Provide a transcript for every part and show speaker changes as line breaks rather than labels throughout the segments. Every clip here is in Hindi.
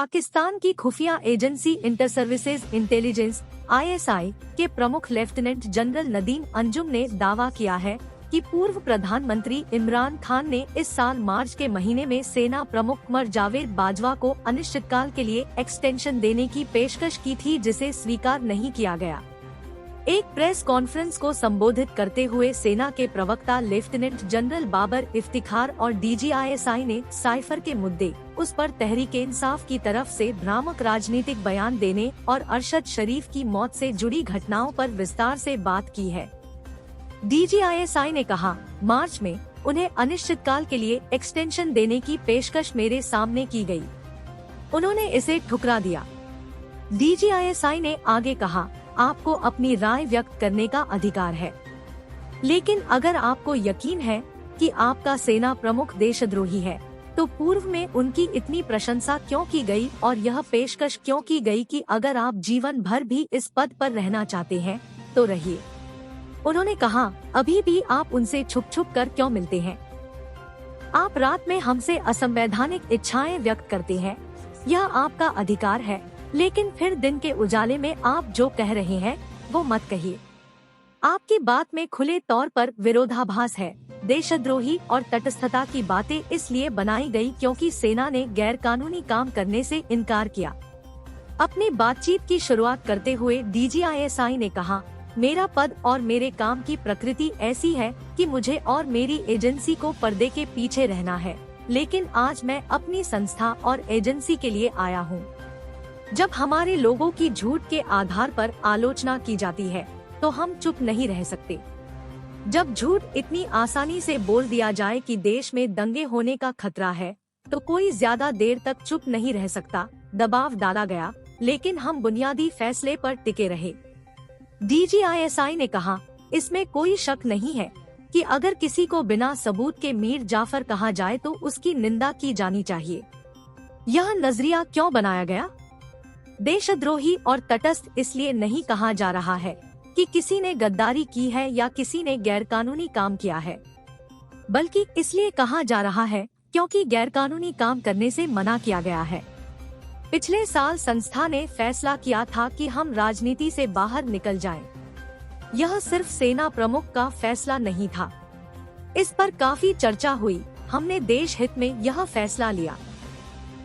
पाकिस्तान की खुफिया agency inter services intelligence (ISI) के प्रमुख लेफ्टिनेंट जनरल नदीम अंजुम ने दावा किया है कि पूर्व प्रधानमंत्री इमरान खान ने इस साल मार्च के महीने में सेना प्रमुख कुमर जावेद बाजवा को अनिश्चितकाल के लिए एक्सटेंशन देने की पेशकश की थी, जिसे स्वीकार नहीं किया गया। एक प्रेस कॉन्फ्रेंस को संबोधित करते हुए सेना के प्रवक्ता लेफ्टिनेंट जनरल बाबर इफ्तिखार और DGISI ने साइफर के मुद्दे उस पर तहरीक-ए-इंसाफ की तरफ से भ्रामक राजनीतिक बयान देने और अरशद शरीफ की मौत से जुड़ी घटनाओं पर विस्तार से बात की है। DGISI ने कहा, मार्च में उन्हें अनिश्चितकाल के लिए एक्सटेंशन देने की पेशकश मेरे सामने की गई। उन्होंने इसे ठुकरा दिया। DGISI ने आगे कहा, आपको अपनी राय व्यक्त करने का अधिकार है, लेकिन अगर आपको यकीन है कि आपका सेना प्रमुख देशद्रोही है, तो पूर्व में उनकी इतनी प्रशंसा क्यों की गई और यह पेशकश क्यों की गई कि अगर आप जीवन भर भी इस पद पर रहना चाहते हैं तो रहिए। उन्होंने कहा, अभी भी आप उनसे छुप छुप कर क्यों मिलते हैं? आप रात में हमसे असंवैधानिक इच्छाएं व्यक्त करते हैं, यह आपका अधिकार है, लेकिन फिर दिन के उजाले में आप जो कह रहे हैं वो मत कहिए। आपकी बात में खुले तौर पर विरोधाभास है। देशद्रोही और तटस्थता की बातें इसलिए बनाई गई क्योंकि सेना ने गैर कानूनी काम करने से इनकार किया। अपनी बातचीत की शुरुआत करते हुए DGISI ने कहा, मेरा पद और मेरे काम की प्रकृति ऐसी है कि मुझे और मेरी एजेंसी को पर्दे के पीछे रहना है, लेकिन आज मैं अपनी संस्था और एजेंसी के लिए आया हूँ। जब हमारे लोगों की झूठ के आधार पर आलोचना की जाती है तो हम चुप नहीं रह सकते। जब झूठ इतनी आसानी से बोल दिया जाए कि देश में दंगे होने का खतरा है, तो कोई ज्यादा देर तक चुप नहीं रह सकता। दबाव डाला गया, लेकिन हम बुनियादी फैसले पर टिके रहे। DGISI ने कहा, इसमें कोई शक नहीं है कि अगर किसी को बिना सबूत के मीर जाफर कहा जाए तो उसकी निंदा की जानी चाहिए। यह नजरिया क्यों बनाया गया? देशद्रोही और तटस्थ इसलिए नहीं कहा जा रहा है कि किसी ने गद्दारी की है या किसी ने गैरकानूनी काम किया है, बल्कि इसलिए कहा जा रहा है क्योंकि गैरकानूनी काम करने से मना किया गया है। पिछले साल संस्था ने फैसला किया था कि हम राजनीति से बाहर निकल जाएं। यह सिर्फ सेना प्रमुख का फैसला नहीं था, इस पर काफी चर्चा हुई। हमने देश हित में यह फैसला लिया।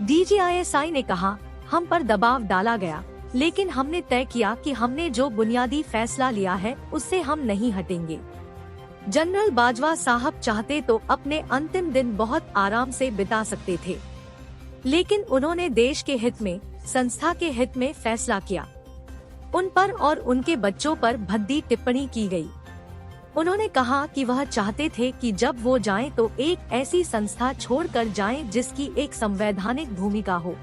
DGISI ने कहा, हम पर दबाव डाला गया, लेकिन हमने तय किया कि हमने जो बुनियादी फैसला लिया है उससे हम नहीं हटेंगे। जनरल बाजवा साहब चाहते तो अपने अंतिम दिन बहुत आराम से बिता सकते थे, लेकिन उन्होंने देश के हित में, संस्था के हित में फैसला किया। उन पर और उनके बच्चों पर भद्दी टिप्पणी की गई। उन्होंने कहा कि वह चाहते थे कि जब वो जाएं तो एक ऐसी संस्था छोड़कर जाएं जिसकी एक संवैधानिक भूमिका हो।